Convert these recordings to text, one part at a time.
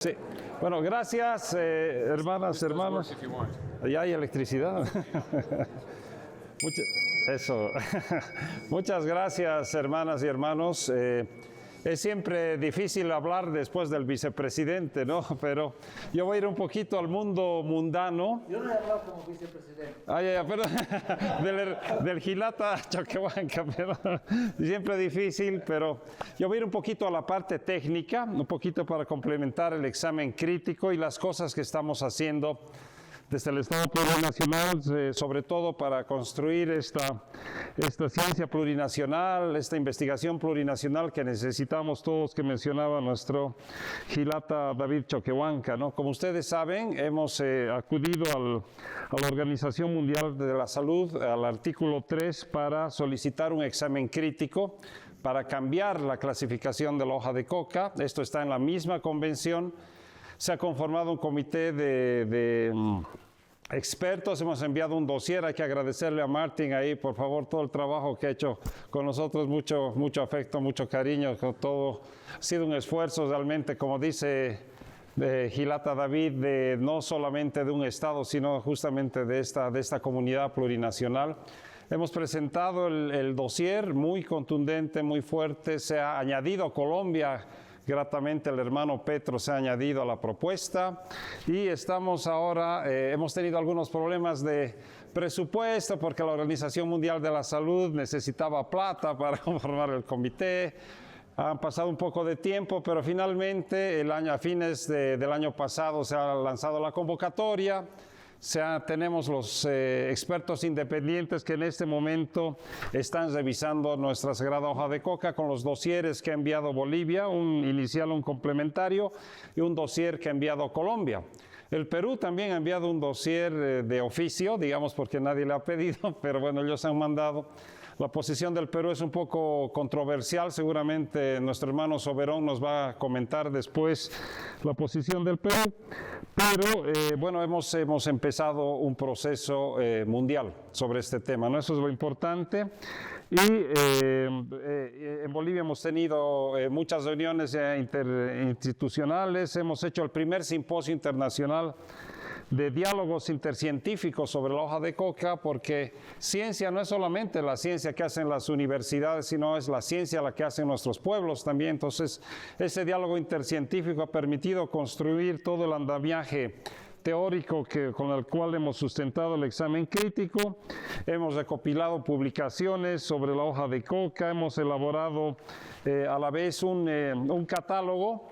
Sí, bueno, gracias, hermanas, hermanos. Ya hay electricidad. Eso. Muchas gracias, hermanas y hermanos. Es siempre difícil hablar después del vicepresidente, ¿no? Pero yo voy a ir un poquito al mundo mundano. Yo no he hablado como vicepresidente. Perdón, del Gilata Choquehuanca, pero siempre difícil, pero yo voy a ir un poquito a la parte técnica, un poquito para complementar el examen crítico y las cosas que estamos haciendo desde el Estado Plurinacional, sobre todo para construir esta ciencia plurinacional, esta investigación plurinacional que necesitamos todos, que mencionaba nuestro Gilata David Choquehuanca, ¿no? Como ustedes saben, hemos acudido a la Organización Mundial de la Salud, al artículo 3, para solicitar un examen crítico para cambiar la clasificación de la hoja de coca. Esto está en la misma convención. Se ha conformado un comité de expertos, hemos enviado un dossier, hay que agradecerle a Martín ahí, por favor, todo el trabajo que ha hecho con nosotros, mucho afecto, mucho cariño, todo ha sido un esfuerzo realmente, como dice Gilata David, no solamente de un estado, sino justamente de esta comunidad plurinacional. Hemos presentado el dossier muy contundente, muy fuerte, se ha añadido Colombia. Gratamente el hermano Petro se ha añadido a la propuesta y estamos ahora, hemos tenido algunos problemas de presupuesto porque la Organización Mundial de la Salud necesitaba plata para conformar el comité. Han pasado un poco de tiempo, pero finalmente a fines del año pasado se ha lanzado la convocatoria. Tenemos los expertos independientes que en este momento están revisando nuestra sagrada hoja de coca con los dosieres que ha enviado Bolivia, un inicial, un complementario y un dossier que ha enviado Colombia. El Perú también ha enviado un dossier de oficio, digamos porque nadie le ha pedido, pero bueno, ellos han mandado. La posición del Perú es un poco controversial, seguramente nuestro hermano Soberón nos va a comentar después la posición del Perú, pero bueno, hemos empezado un proceso mundial sobre este tema, ¿no? Eso es lo importante. Y en Bolivia hemos tenido muchas reuniones interinstitucionales, hemos hecho el primer simposio internacional de diálogos intercientíficos sobre la hoja de coca, porque ciencia no es solamente la ciencia que hacen las universidades, sino es la ciencia la que hacen nuestros pueblos también. Entonces, ese diálogo intercientífico ha permitido construir todo el andamiaje teórico con el cual hemos sustentado el examen crítico. Hemos recopilado publicaciones sobre la hoja de coca, hemos elaborado a la vez un catálogo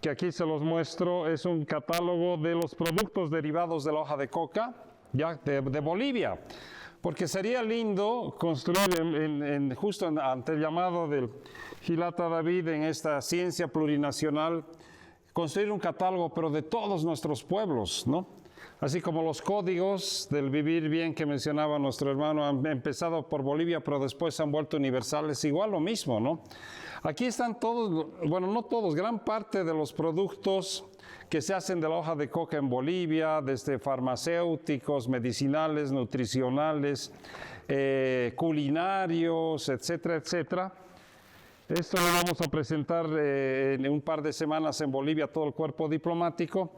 que aquí se los muestro, es un catálogo de los productos derivados de la hoja de coca, ya de Bolivia, porque sería lindo construir justo ante el llamado del Gilata David en esta ciencia plurinacional, construir un catálogo, pero de todos nuestros pueblos, ¿no? Así como los códigos del vivir bien que mencionaba nuestro hermano han empezado por Bolivia, pero después se han vuelto universales, igual lo mismo, ¿no? Aquí están todos, bueno, no todos, gran parte de los productos que se hacen de la hoja de coca en Bolivia, desde farmacéuticos, medicinales, nutricionales, culinarios, etcétera, etcétera. Esto lo vamos a presentar en un par de semanas en Bolivia, todo el cuerpo diplomático.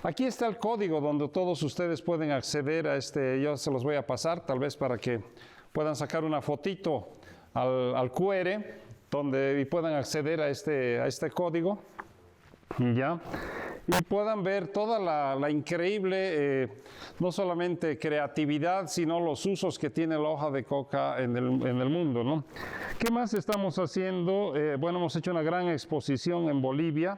Aquí está el código donde todos ustedes pueden acceder a yo se los voy a pasar, tal vez para que puedan sacar una fotito al QR, y puedan acceder a este código, ¿ya? Y puedan ver toda la increíble, no solamente creatividad, sino los usos que tiene la hoja de coca en el mundo, ¿no? ¿Qué más estamos haciendo? Bueno, hemos hecho una gran exposición en Bolivia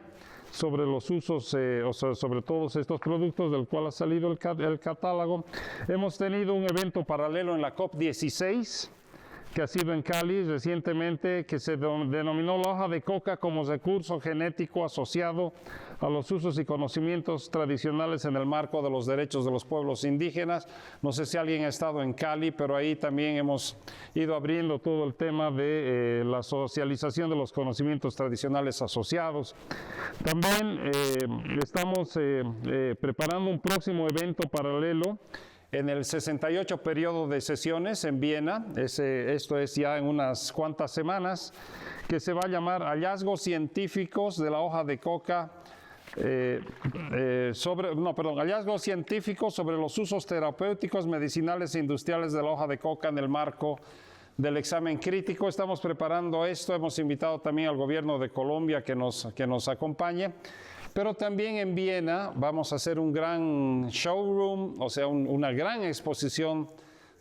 sobre los usos, sobre todos estos productos del cual ha salido el catálogo. Hemos tenido un evento paralelo en la COP16, que ha sido en Cali recientemente, que se denominó la hoja de coca como recurso genético asociado a los usos y conocimientos tradicionales en el marco de los derechos de los pueblos indígenas. No sé si alguien ha estado en Cali, pero ahí también hemos ido abriendo todo el tema de la socialización de los conocimientos tradicionales asociados. También estamos preparando un próximo evento paralelo en el 68 periodo de sesiones en Viena. Esto es ya en unas cuantas semanas, que se va a llamar Hallazgos científicos de la hoja de coca hallazgos científicos sobre los usos terapéuticos, medicinales e industriales de la hoja de coca en el marco del examen crítico. Estamos preparando esto, hemos invitado también al gobierno de Colombia que nos acompañe, pero también en Viena vamos a hacer un gran showroom, o sea, una gran exposición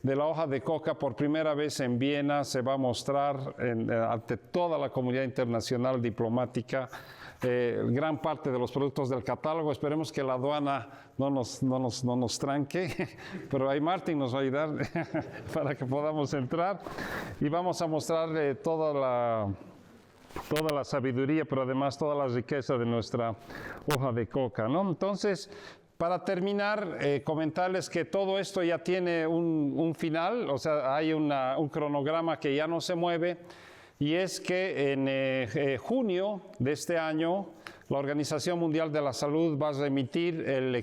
de la hoja de coca. Por primera vez en Viena se va a mostrar ante toda la comunidad internacional diplomática gran parte de los productos del catálogo. Esperemos que la aduana no nos tranque, pero ahí Martín nos va a ayudar para que podamos entrar y vamos a mostrar toda la sabiduría, pero además toda la riqueza de nuestra hoja de coca, ¿no? Entonces, para terminar, comentarles que todo esto ya tiene un final, o sea, hay un cronograma que ya no se mueve. Y es que en junio de este año, la Organización Mundial de la Salud va a remitir el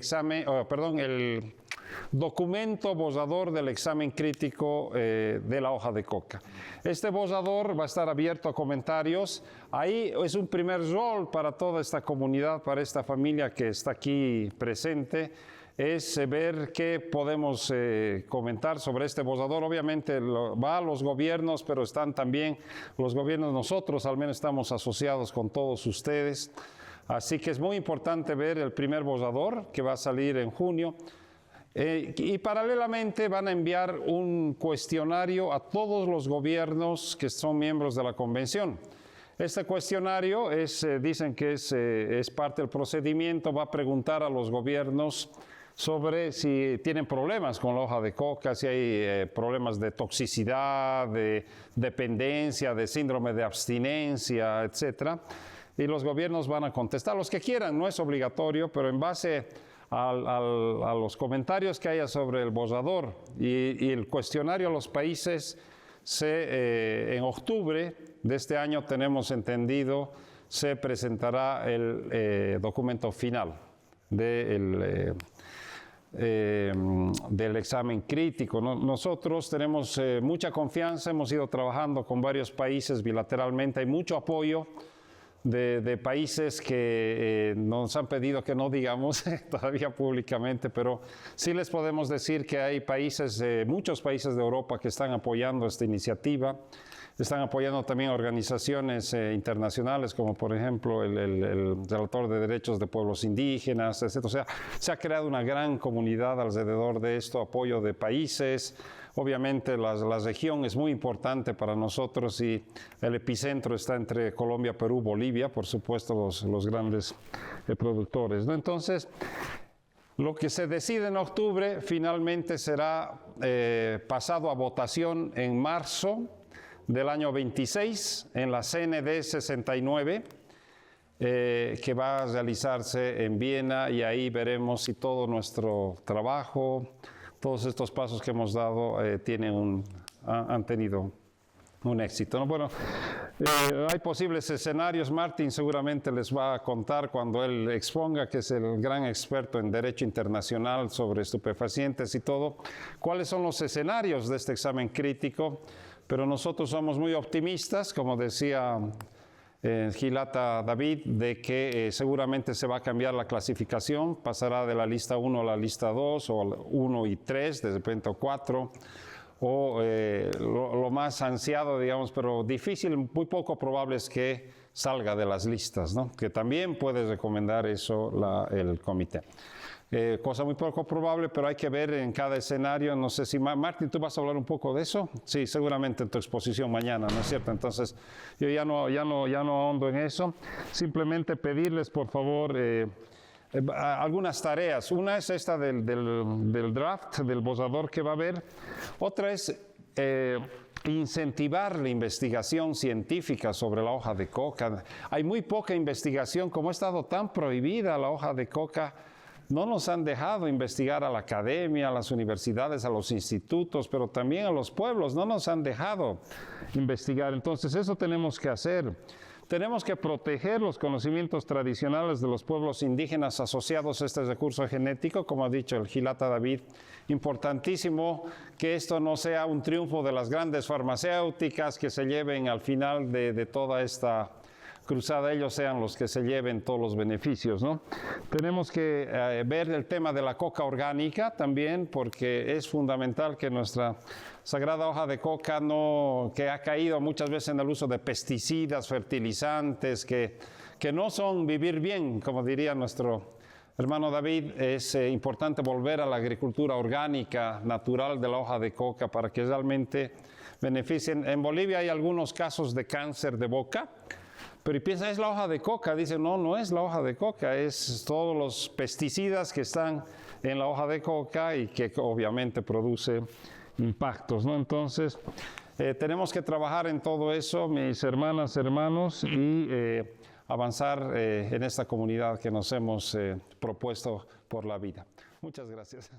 documento borrador del examen crítico de la hoja de coca. Este borrador va a estar abierto a comentarios. Ahí es un primer rol para toda esta comunidad, para esta familia que está aquí presente, es ver qué podemos comentar sobre este borrador. Obviamente va a los gobiernos, pero están también los gobiernos, nosotros al menos estamos asociados con todos ustedes. Así que es muy importante ver el primer borrador que va a salir en junio. Y paralelamente van a enviar un cuestionario a todos los gobiernos que son miembros de la convención. Este cuestionario dicen que es parte del procedimiento, va a preguntar a los gobiernos sobre si tienen problemas con la hoja de coca, si hay problemas de toxicidad, de dependencia, de síndrome de abstinencia, etc. Y los gobiernos van a contestar, los que quieran, no es obligatorio, pero en base a los comentarios que haya sobre el borrador y el cuestionario a los países, en octubre de este año, tenemos entendido, se presentará el documento final del examen crítico. Nosotros tenemos mucha confianza, hemos ido trabajando con varios países bilateralmente, hay mucho apoyo de países que nos han pedido que no digamos todavía públicamente, pero sí les podemos decir que hay muchos países de Europa que están apoyando esta iniciativa. Están apoyando también organizaciones internacionales, como por ejemplo el Relator de Derechos de Pueblos Indígenas, etc. O sea, se ha creado una gran comunidad alrededor de esto, apoyo de países. Obviamente la región es muy importante para nosotros y el epicentro está entre Colombia, Perú, Bolivia, por supuesto los grandes productores, ¿no? Entonces, lo que se decide en octubre finalmente será pasado a votación en marzo del año 26 en la CND 69, que va a realizarse en Viena, y ahí veremos si todo nuestro trabajo, todos estos pasos que hemos dado han tenido un éxito, ¿no? Bueno, hay posibles escenarios. Martín seguramente les va a contar cuando él exponga, que es el gran experto en derecho internacional sobre estupefacientes y todo, cuáles son los escenarios de este examen crítico. Pero nosotros somos muy optimistas, como decía Gilata David, de que seguramente se va a cambiar la clasificación, pasará de la lista 1 a la lista 2, o 1 y 3, de repente 4, o lo más ansiado, digamos, pero difícil, muy poco probable es que salga de las listas, ¿no? Que también puede recomendar eso el comité. Cosa muy poco probable, pero hay que ver en cada escenario. No sé si, Martín, ¿tú vas a hablar un poco de eso? Sí, seguramente en tu exposición mañana, ¿no es cierto? Entonces, yo ya no ahondo en eso. Simplemente pedirles, por favor, algunas tareas. Una es esta del draft, del borrador que va a haber. Otra es incentivar la investigación científica sobre la hoja de coca. Hay muy poca investigación, como ha estado tan prohibida la hoja de coca. No nos han dejado investigar a la academia, a las universidades, a los institutos, pero también a los pueblos. No nos han dejado investigar. Entonces, eso tenemos que hacer. Tenemos que proteger los conocimientos tradicionales de los pueblos indígenas asociados a este recurso genético, como ha dicho el Gilata David. Importantísimo que esto no sea un triunfo de las grandes farmacéuticas que se lleven al final de toda esta cruzada ellos sean los que se lleven todos los beneficios, ¿no? Tenemos que ver el tema de la coca orgánica también, porque es fundamental que nuestra sagrada hoja de coca que ha caído muchas veces en el uso de pesticidas, fertilizantes, que no son vivir bien, como diría nuestro hermano David. Es importante volver a la agricultura orgánica, natural de la hoja de coca para que realmente beneficien. En Bolivia hay algunos casos de cáncer de boca, pero piensa, es la hoja de coca. Dice, no, no es la hoja de coca, es todos los pesticidas que están en la hoja de coca y que obviamente produce impactos, ¿no? Entonces, tenemos que trabajar en todo eso, mis hermanas, hermanos, y avanzar en esta comunidad que nos hemos propuesto por la vida. Muchas gracias.